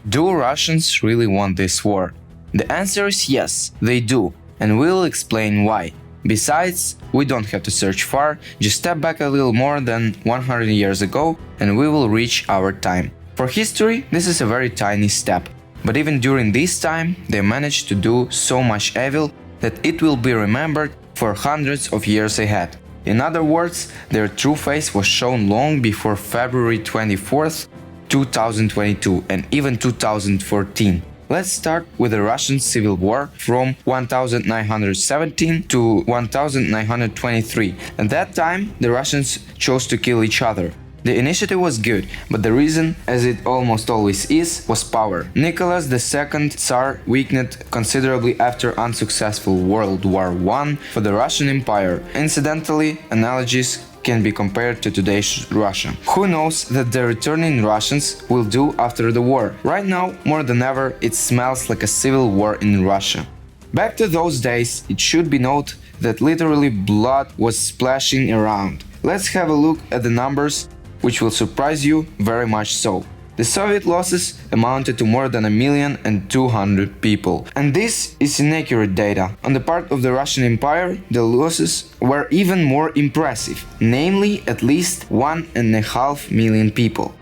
Do Russians really want this war? The answer is yes, they do, and we'll explain why. Besides, we don't have to search far, just step back a little more than 100 years ago and we will reach our time. For history, this is a very tiny step, but even during this time, they managed to do so much evil that it will be remembered for hundreds of years ahead. In other words, their true face was shown long before February 24th, 2022 and even 2014. Let's start with the Russian Civil War from 1917 to 1923. At that time, the Russians chose to kill each other. The initiative was good, but the reason, as it almost always is, was power. Nicholas II Tsar weakened considerably after unsuccessful World War I for the Russian Empire. Incidentally, analogies can be compared to today's Russia. Who knows that the returning Russians will do after the war? Right now, more than ever, it smells like a civil war in Russia. Back to those days, it should be noted that literally blood was splashing around. Let's have a look at the numbers, which will surprise you very much so. The Soviet losses amounted to more than 1,200,000 people. And this is inaccurate data. On the part of the Russian Empire, the losses were even more impressive, namely at least 1.5 million people.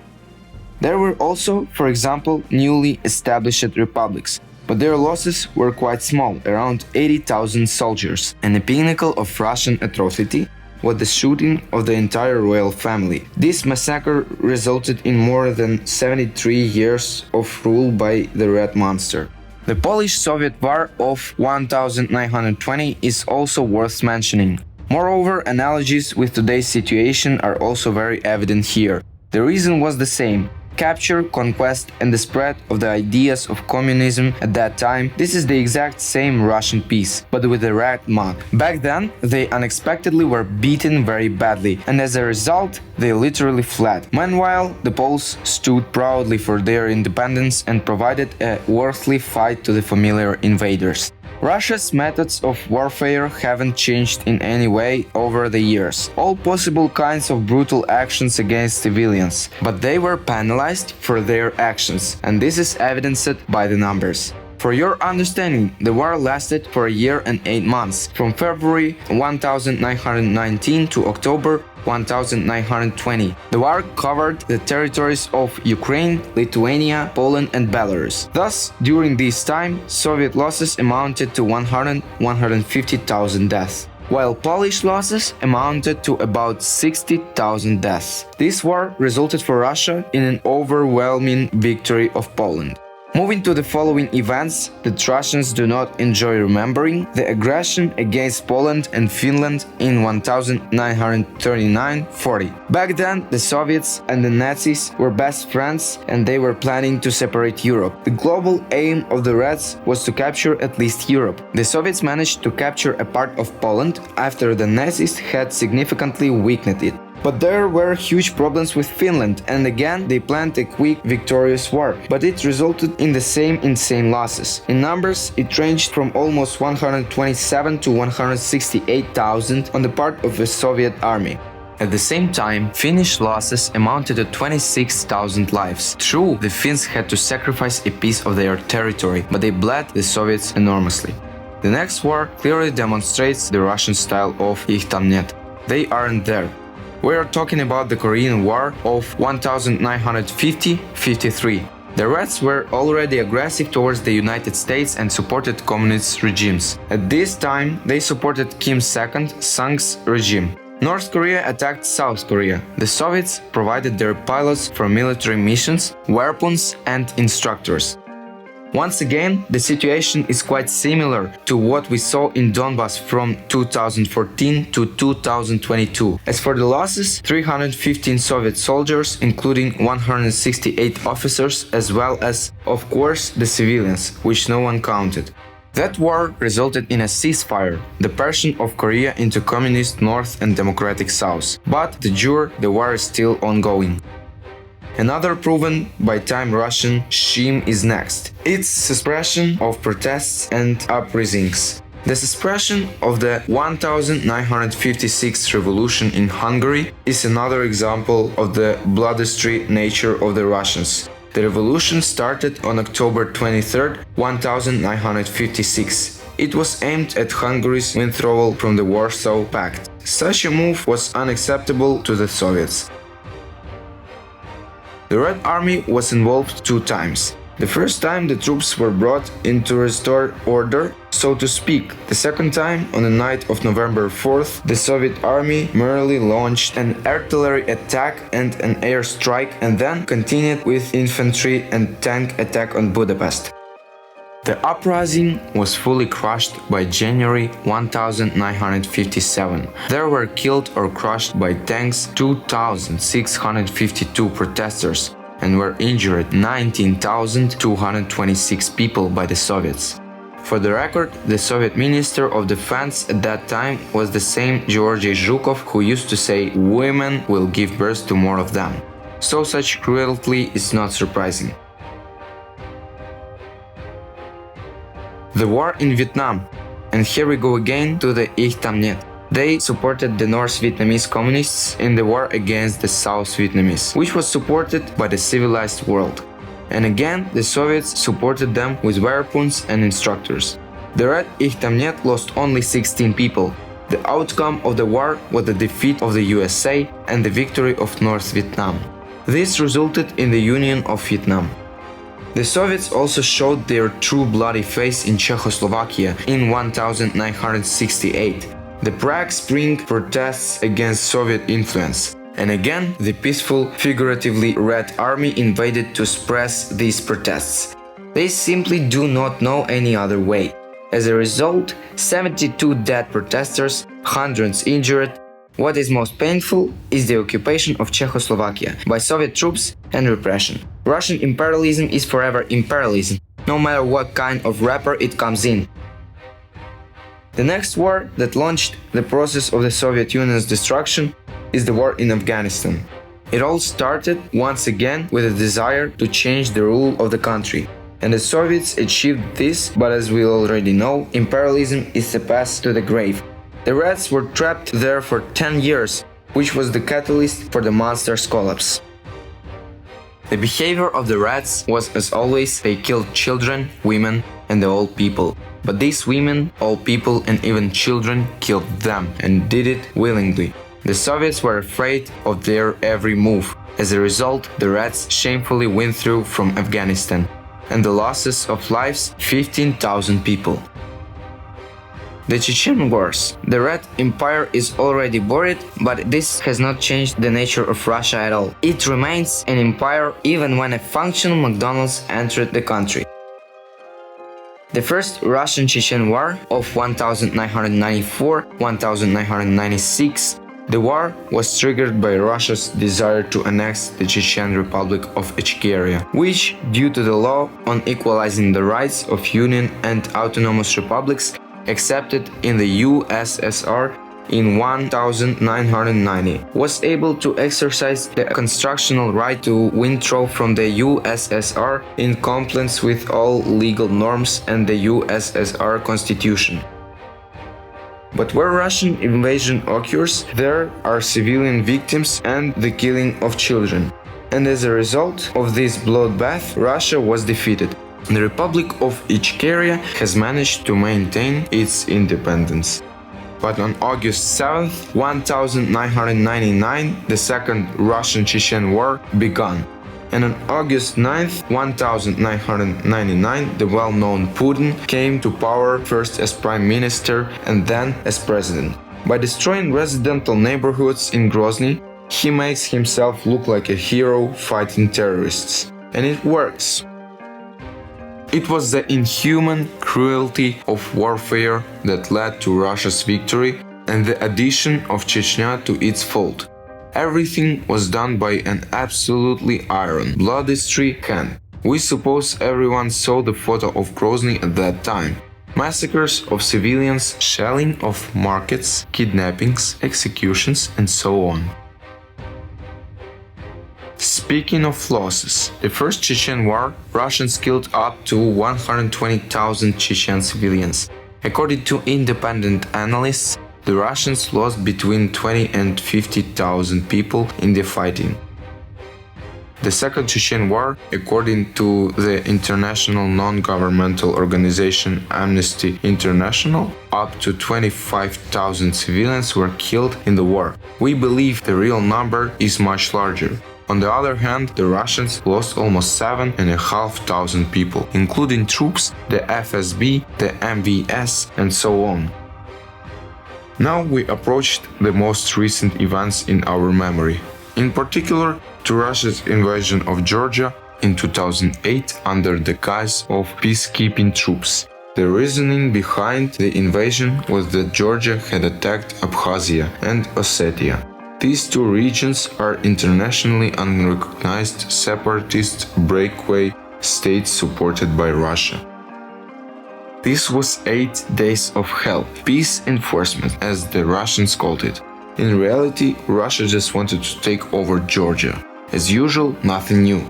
There were also, for example, newly established republics, but their losses were quite small, around 80,000 soldiers. And the pinnacle of Russian atrocity was the shooting of the entire royal family. This massacre resulted in more than 73 years of rule by the Red Monster. The Polish-Soviet War of 1920 is also worth mentioning. Moreover, analogies with today's situation are also very evident here. The reason was the same: capture, conquest, and the spread of the ideas of communism at that time. This is the exact same Russian peace, but with a red mark. Back then, they unexpectedly were beaten very badly, and as a result, they literally fled. Meanwhile, the Poles stood proudly for their independence and provided a worthy fight to the familiar invaders. Russia's methods of warfare haven't changed in any way over the years. All possible kinds of brutal actions against civilians, but they were penalized for their actions, and this is evidenced by the numbers. For your understanding, the war lasted for a year and 8 months, from February 1919 to October 1920. The war covered the territories of Ukraine, Lithuania, Poland and Belarus. Thus, during this time, Soviet losses amounted to 150,000 deaths, while Polish losses amounted to about 60,000 deaths. This war resulted for Russia in an overwhelming victory of Poland. Moving to the following events that Russians do not enjoy remembering: the aggression against Poland and Finland in 1939-40. Back then, the Soviets and the Nazis were best friends and they were planning to separate Europe. The global aim of the Reds was to capture at least Europe. The Soviets managed to capture a part of Poland after the Nazis had significantly weakened it. But there were huge problems with Finland, and again they planned a quick, victorious war, but it resulted in the same insane losses. In numbers, it ranged from almost 127 to 168,000 on the part of the Soviet army. At the same time, Finnish losses amounted to 26,000 lives. True, the Finns had to sacrifice a piece of their territory, but they bled the Soviets enormously. The next war clearly demonstrates the Russian style of "ich tam net." They aren't there. We are talking about the Korean War of 1950-53. The Reds were already aggressive towards the United States and supported communist regimes. At this time, they supported Kim Il-sung's regime. North Korea attacked South Korea. The Soviets provided their pilots for military missions, weapons and instructors. Once again, the situation is quite similar to what we saw in Donbass from 2014 to 2022. As for the losses, 315 Soviet soldiers, including 168 officers, as well as, of course, the civilians, which no one counted. That war resulted in a ceasefire, the partition of Korea into Communist North and Democratic South. But the war is still ongoing. Another proven by time Russian scheme is next. It's suppression of protests and uprisings. The suppression of the 1956 revolution in Hungary is another example of the bloodthirsty nature of the Russians. The revolution started on October 23, 1956. It was aimed at Hungary's withdrawal from the Warsaw Pact. Such a move was unacceptable to the Soviets. The Red Army was involved 2 times. The first time the troops were brought in to restore order, so to speak. The second time, on the night of November 4th, the Soviet army merely launched an artillery attack and an air strike and then continued with infantry and tank attack on Budapest. The uprising was fully crushed by January 1957. There were killed or crushed by tanks 2,652 protesters and were injured 19,226 people by the Soviets. For the record, the Soviet Minister of Defense at that time was the same Georgy Zhukov who used to say women will give birth to more of them. So such cruelty is not surprising. The war in Vietnam, and here we go again to the Ich Tam Niet. They supported the North Vietnamese communists in the war against the South Vietnamese, which was supported by the civilized world. And again, the Soviets supported them with weapons and instructors. The Red Ich Tam Niet lost only 16 people. The outcome of the war was the defeat of the USA and the victory of North Vietnam. This resulted in the Union of Vietnam. The Soviets also showed their true bloody face in Czechoslovakia in 1968. The Prague Spring protests against Soviet influence. And again, the peaceful, figuratively Red Army invaded to suppress these protests. They simply do not know any other way. As a result, 72 dead protesters, hundreds injured. What is most painful is the occupation of Czechoslovakia by Soviet troops and repression. Russian imperialism is forever imperialism, no matter what kind of wrapper it comes in. The next war that launched the process of the Soviet Union's destruction is the war in Afghanistan. It all started once again with a desire to change the rule of the country. And the Soviets achieved this, but as we already know, imperialism is a path to the grave. The Reds were trapped there for 10 years, which was the catalyst for the monster's collapse. The behavior of the Reds was, as always, they killed children, women, and the old people. But these women, old people, and even children killed them, and did it willingly. The Soviets were afraid of their every move. As a result, the Reds shamefully withdrew from Afghanistan, and the losses of lives 15,000 people. The Chechen Wars. The Red Empire is already buried, but this has not changed the nature of Russia at all. It remains an empire even when a functional McDonald's entered the country. The first Russian-Chechen War of 1994-1996. The war was triggered by Russia's desire to annex the Chechen Republic of Ichkeria, which, due to the law on equalizing the rights of union and autonomous republics, accepted in the USSR in 1990, was able to exercise the constitutional right to withdraw from the USSR in compliance with all legal norms and the USSR constitution. But where Russian invasion occurs, there are civilian victims and the killing of children. And as a result of this bloodbath, Russia was defeated. The Republic of Ichkeria has managed to maintain its independence. But on August 7, 1999, the Second Russian-Chechen War began. And on August 9, 1999, the well-known Putin came to power first as prime minister and then as president. By destroying residential neighborhoods in Grozny, he makes himself look like a hero fighting terrorists. And it works. It was the inhuman cruelty of warfare that led to Russia's victory and the addition of Chechnya to its fold. Everything was done by an absolutely iron, bloodthirsty hand. We suppose everyone saw the photo of Grozny at that time. Massacres of civilians, shelling of markets, kidnappings, executions, and so on. Speaking of losses, the first Chechen War, Russians killed up to 120,000 Chechen civilians. According to independent analysts, the Russians lost between 20 and 50,000 people in the fighting. The Second Chechen War, according to the international non-governmental organization Amnesty International, up to 25,000 civilians were killed in the war. We believe the real number is much larger. On the other hand, the Russians lost almost 7,500 people, including troops, the FSB, the MVS, and so on. Now we approached the most recent events in our memory. In particular, to Russia's invasion of Georgia in 2008 under the guise of peacekeeping troops. The reasoning behind the invasion was that Georgia had attacked Abkhazia and Ossetia. These two regions are internationally unrecognized separatist breakaway states supported by Russia. This was 8 days of hell, peace enforcement, as the Russians called it. In reality, Russia just wanted to take over Georgia. As usual, nothing new.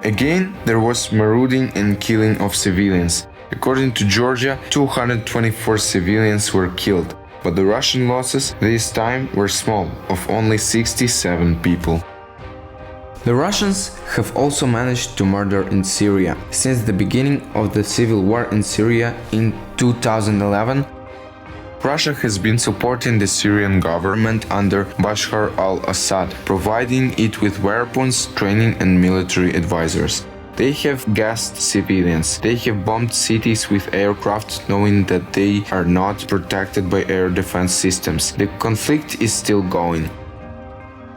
Again, there was marauding and killing of civilians. According to Georgia, 224 civilians were killed, but the Russian losses this time were small, of only 67 people. The Russians have also managed to murder in Syria. Since the beginning of the civil war in Syria in 2011, Russia has been supporting the Syrian government under Bashar al-Assad, providing it with weapons, training and military advisors. They have gassed civilians. They have bombed cities with aircraft, knowing that they are not protected by air defense systems. The conflict is still going.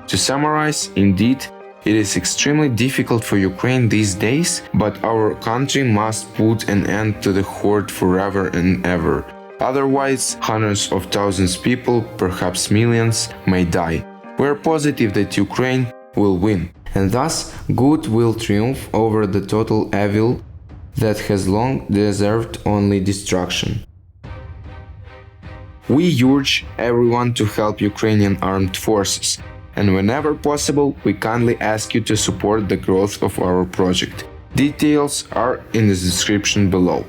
To summarize, indeed, it is extremely difficult for Ukraine these days, but our country must put an end to the horde forever and ever. Otherwise, hundreds of thousands of people, perhaps millions, may die. We are positive that Ukraine will win, and thus good will triumph over the total evil that has long deserved only destruction. We urge everyone to help Ukrainian armed forces, and whenever possible, we kindly ask you to support the growth of our project. Details are in the description below.